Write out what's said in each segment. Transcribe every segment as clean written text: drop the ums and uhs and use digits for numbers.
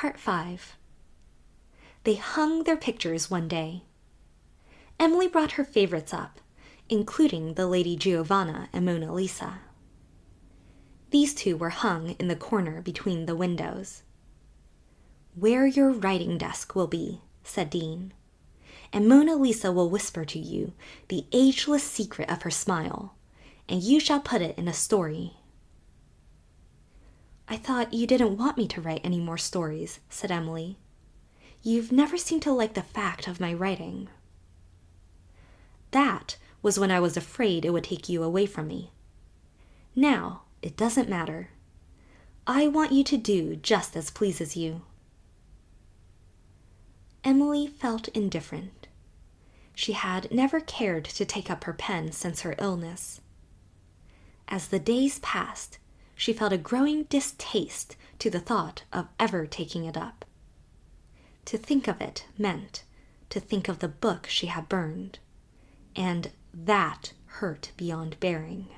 Part 5. They hung their pictures one day. Emily brought her favorites up, including the Lady Giovanna and Mona Lisa. These two were hung in the corner between the windows. "Where your writing desk will be," said Dean, "and Mona Lisa will whisper to you the ageless secret of her smile, and you shall put it in a story." "I thought you didn't want me to write any more stories," said Emily. "You've never seemed to like the fact of my writing." "That was when I was afraid it would take you away from me. Now, it doesn't matter. I want you to do just as pleases you." Emily felt indifferent. She had never cared to take up her pen since her illness. As the days passed, she felt a growing distaste to the thought of ever taking it up. To think of it meant to think of the book she had burned, and that hurt beyond bearing.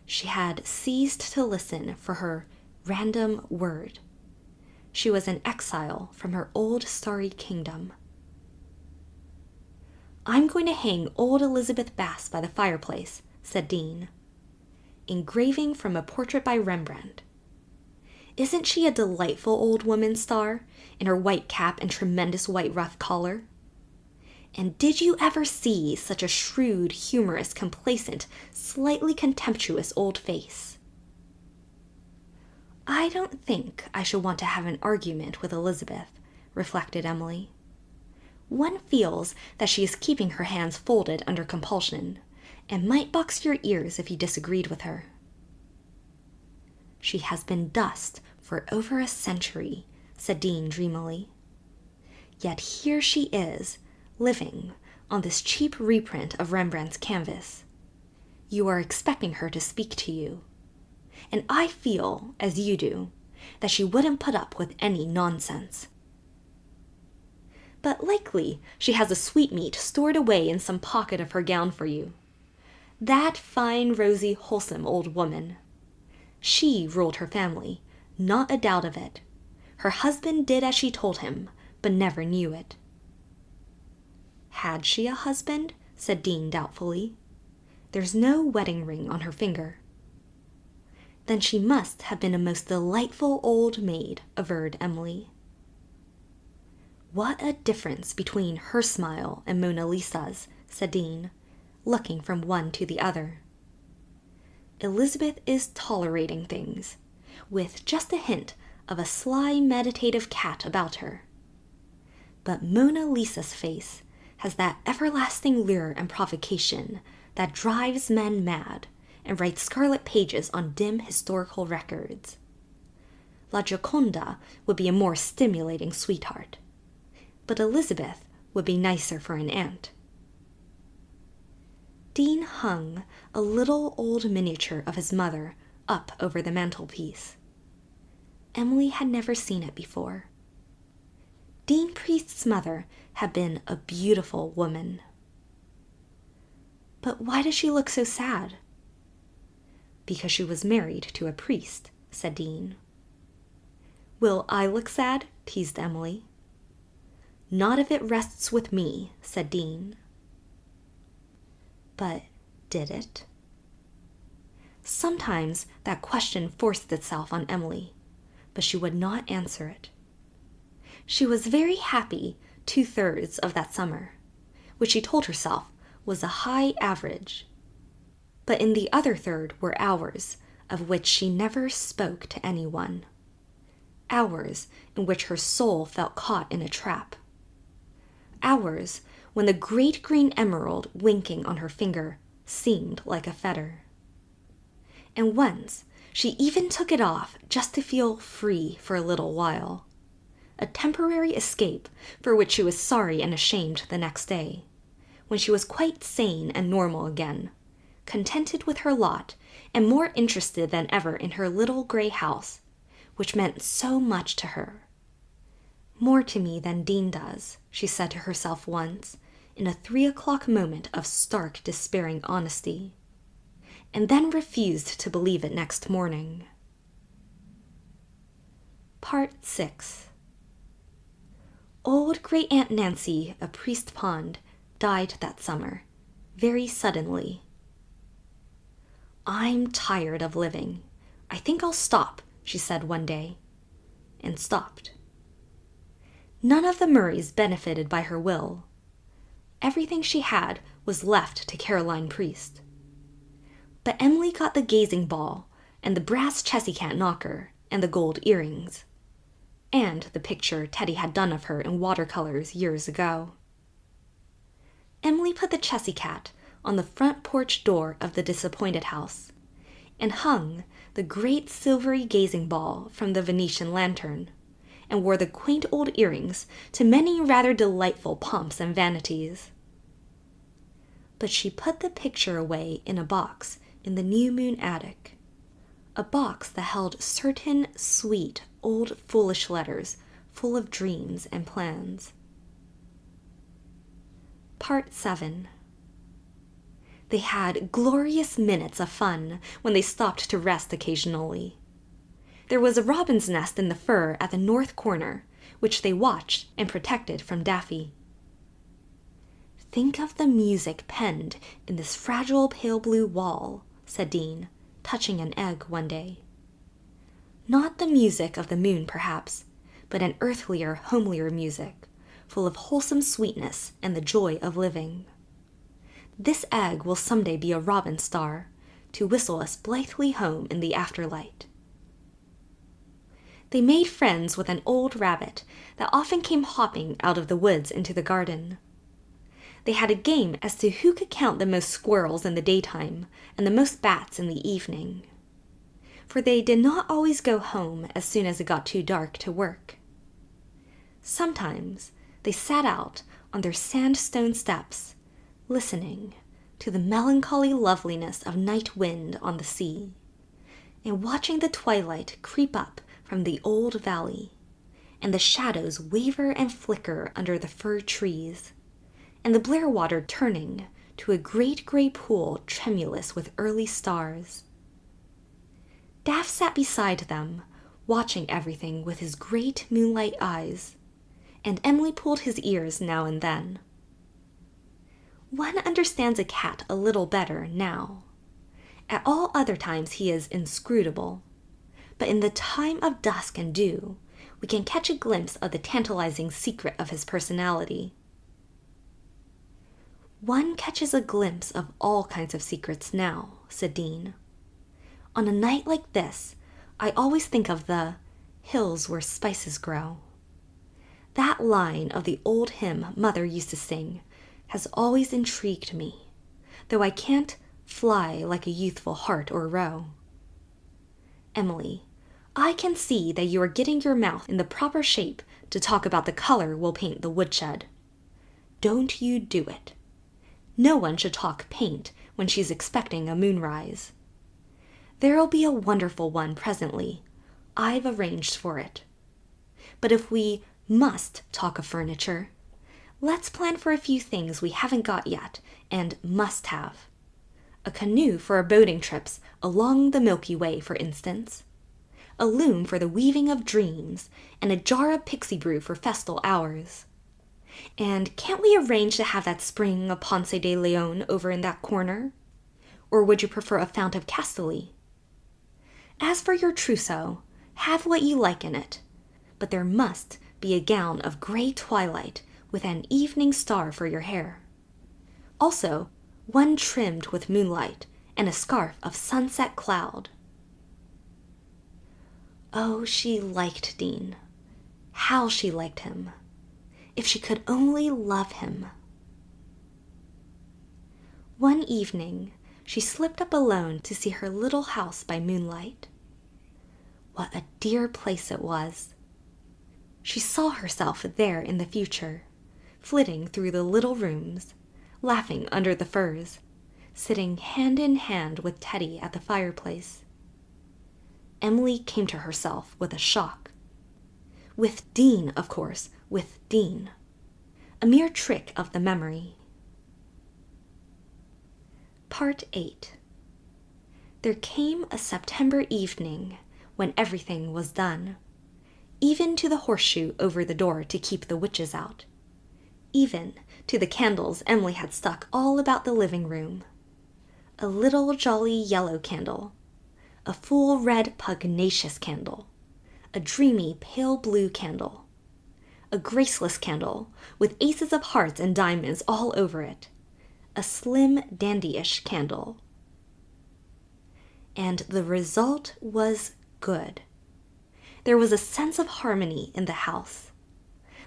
She had ceased to listen for her random word. She was in exile from her old starry kingdom. "I'm going to hang old Elizabeth Bass by the fireplace," said Dean. "Engraving from a portrait by Rembrandt. Isn't she a delightful old woman, Star, in her white cap and tremendous white ruff collar? And did you ever see such a shrewd, humorous, complacent, slightly contemptuous old face?" "I don't think I should want to have an argument with Elizabeth," reflected Emily. "One feels that she is keeping her hands folded under compulsion, and might box your ears if you disagreed with her." "She has been dust for over a century," said Dean dreamily. "Yet here she is, living on this cheap reprint of Rembrandt's canvas. You are expecting her to speak to you. And I feel, as you do, that she wouldn't put up with any nonsense. But likely she has a sweetmeat stored away in some pocket of her gown for you. That fine, rosy, wholesome old woman. She ruled her family, not a doubt of it. Her husband did as she told him, but never knew it." "Had she a husband?" said Dean doubtfully. "There's no wedding ring on her finger." "Then she must have been a most delightful old maid," averred Emily. "What a difference between her smile and Mona Lisa's," said Dean, looking from one to the other. "Elizabeth is tolerating things, with just a hint of a sly, meditative cat about her. But Mona Lisa's face has that everlasting lure and provocation that drives men mad and writes scarlet pages on dim historical records. La Gioconda would be a more stimulating sweetheart, but Elizabeth would be nicer for an aunt." Dean hung a little old miniature of his mother up over the mantelpiece. Emily had never seen it before. Dean Priest's mother had been a beautiful woman. "But why does she look so sad?" "Because she was married to a priest," said Dean. "Will I look sad?" teased Emily. "Not if it rests with me," said Dean. But did it? Sometimes that question forced itself on Emily, but she would not answer it. She was very happy 2/3 of that summer, which she told herself was a high average. But in the other third were hours of which she never spoke to anyone. Hours in which her soul felt caught in a trap. Hours when the great green emerald winking on her finger seemed like a fetter. And once she even took it off just to feel free for a little while. A temporary escape for which she was sorry and ashamed the next day, when she was quite sane and normal again, contented with her lot and more interested than ever in her little gray house, which meant so much to her. "More to me than Dean does," she said to herself once, in a 3 o'clock moment of stark, despairing honesty, and then refused to believe it next morning. Part 6. Old Great-Aunt Nancy of Priest Pond died that summer, very suddenly. "I'm tired of living. I think I'll stop," she said one day, and stopped. None of the Murrays benefited by her will. Everything she had was left to Caroline Priest. But Emily got the gazing ball, and the brass chessy-cat knocker, and the gold earrings, and the picture Teddy had done of her in watercolors years ago. Emily put the chessy-cat on the front porch door of the disappointed house, and hung the great silvery gazing ball from the Venetian lantern, and wore the quaint old earrings to many rather delightful pomps and vanities. But she put the picture away in a box in the New Moon attic, a box that held certain sweet, old, foolish letters full of dreams and plans. Part 7. They had glorious minutes of fun when they stopped to rest occasionally. There was a robin's nest in the fir at the north corner, which they watched and protected from Daffy. "Think of the music penned in this fragile pale blue wall," said Dean, touching an egg one day. "Not the music of the moon, perhaps, but an earthlier, homelier music, full of wholesome sweetness and the joy of living. This egg will some day be a robin star, to whistle us blithely home in the afterlight." They made friends with an old rabbit that often came hopping out of the woods into the garden. They had a game as to who could count the most squirrels in the daytime and the most bats in the evening, for they did not always go home as soon as it got too dark to work. Sometimes they sat out on their sandstone steps, listening to the melancholy loveliness of night wind on the sea, and watching the twilight creep up from the old valley, and the shadows waver and flicker under the fir trees, and the Blairwater turning to a great gray pool tremulous with early stars. Daff sat beside them, watching everything with his great moonlight eyes, and Emily pulled his ears now and then. One understands a cat a little better now. At all other times he is inscrutable, but in the time of dusk and dew, we can catch a glimpse of the tantalizing secret of his personality. "One catches a glimpse of all kinds of secrets now," said Dean. "On a night like this, I always think of the 'hills where spices grow.' That line of the old hymn Mother used to sing has always intrigued me, though I can't fly like a youthful hart or roe. Emily, I can see that you are getting your mouth in the proper shape to talk about the color we'll paint the woodshed. Don't you do it. No one should talk paint when she's expecting a moonrise. There'll be a wonderful one presently. I've arranged for it. But if we must talk of furniture, let's plan for a few things we haven't got yet and must have. A canoe for our boating trips along the Milky Way, for instance. A loom for the weaving of dreams, and a jar of pixie brew for festal hours. And can't we arrange to have that spring of Ponce de Leon over in that corner? Or would you prefer a fount of Castelli? As for your trousseau, have what you like in it, but there must be a gown of gray twilight with an evening star for your hair. Also, one trimmed with moonlight, and a scarf of sunset cloud." Oh, she liked Dean. How she liked him. If she could only love him. One evening, she slipped up alone to see her little house by moonlight. What a dear place it was. She saw herself there in the future, flitting through the little rooms, laughing under the firs, sitting hand in hand with Teddy at the fireplace. Emily came to herself with a shock. With Dean, of course, with Dean. A mere trick of the memory. Part 8. There came a September evening when everything was done, even to the horseshoe over the door to keep the witches out, even to the candles Emily had stuck all about the living room. A little jolly yellow candle, a full red pugnacious candle, a dreamy pale blue candle, a graceless candle with aces of hearts and diamonds all over it, a slim dandyish candle. And the result was good. There was a sense of harmony in the house.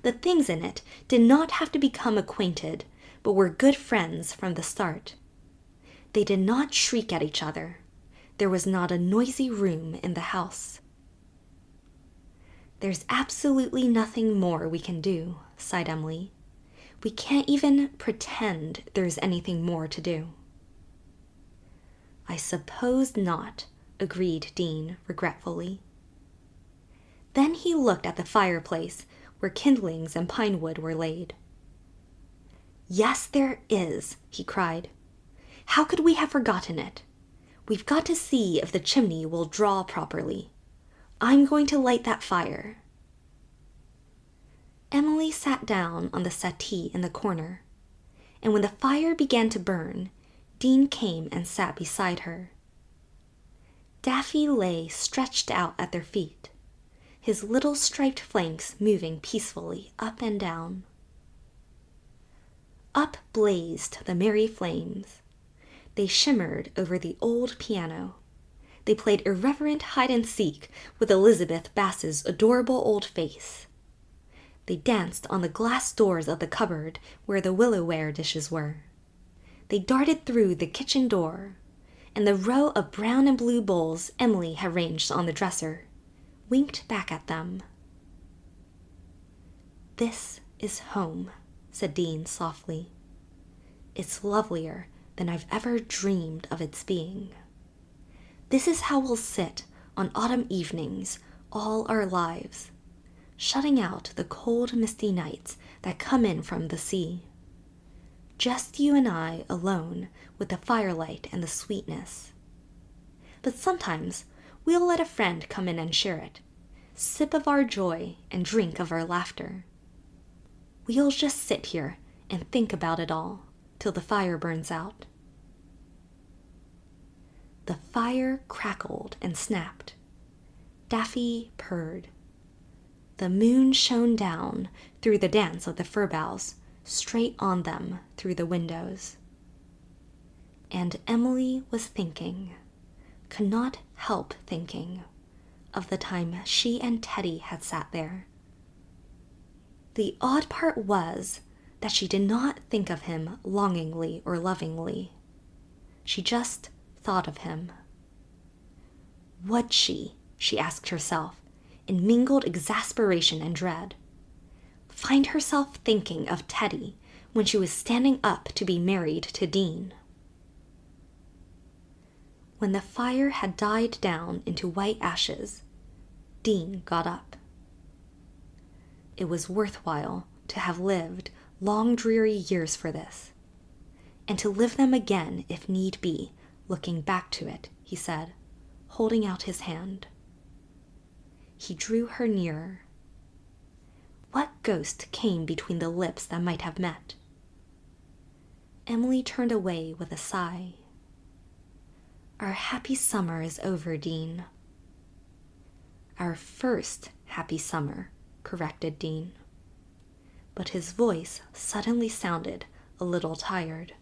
The things in it did not have to become acquainted, but were good friends from the start. They did not shriek at each other. There was not a noisy room in the house. "There's absolutely nothing more we can do," sighed Emily. "We can't even pretend there's anything more to do." "I suppose not," agreed Dean regretfully. Then he looked at the fireplace where kindlings and pine wood were laid. "Yes, there is," he cried. "How could we have forgotten it? We've got to see if the chimney will draw properly. I'm going to light that fire." Emily sat down on the settee in the corner, and when the fire began to burn, Dean came and sat beside her. Daffy lay stretched out at their feet, his little striped flanks moving peacefully up and down. Up blazed the merry flames. They shimmered over the old piano. They played irreverent hide-and-seek with Elizabeth Bass's adorable old face. They danced on the glass doors of the cupboard where the willow-ware dishes were. They darted through the kitchen door, and the row of brown and blue bowls Emily had ranged on the dresser winked back at them. "This is home," said Dean softly. "It's lovelier than I've ever dreamed of its being. This is how we'll sit on autumn evenings all our lives, shutting out the cold misty nights that come in from the sea. Just you and I alone with the firelight and the sweetness. But sometimes we'll let a friend come in and share it, sip of our joy and drink of our laughter. We'll just sit here and think about it all till the fire burns out." The fire crackled and snapped. Daffy purred. The moon shone down through the dance of the fir boughs, straight on them through the windows. And Emily was thinking, could not help thinking, of the time she and Teddy had sat there. The odd part was that she did not think of him longingly or lovingly. She just thought of him. Would she asked herself, in mingled exasperation and dread, find herself thinking of Teddy when she was standing up to be married to Dean? When the fire had died down into white ashes, Dean got up. It was worthwhile to have lived long dreary years for this, and to live them again if need be, looking back to it, he said, holding out his hand. He drew her nearer. What ghost came between the lips that might have met? Emily turned away with a sigh. "Our happy summer is over, Dean." "Our first happy summer," corrected Dean. But his voice suddenly sounded a little tired.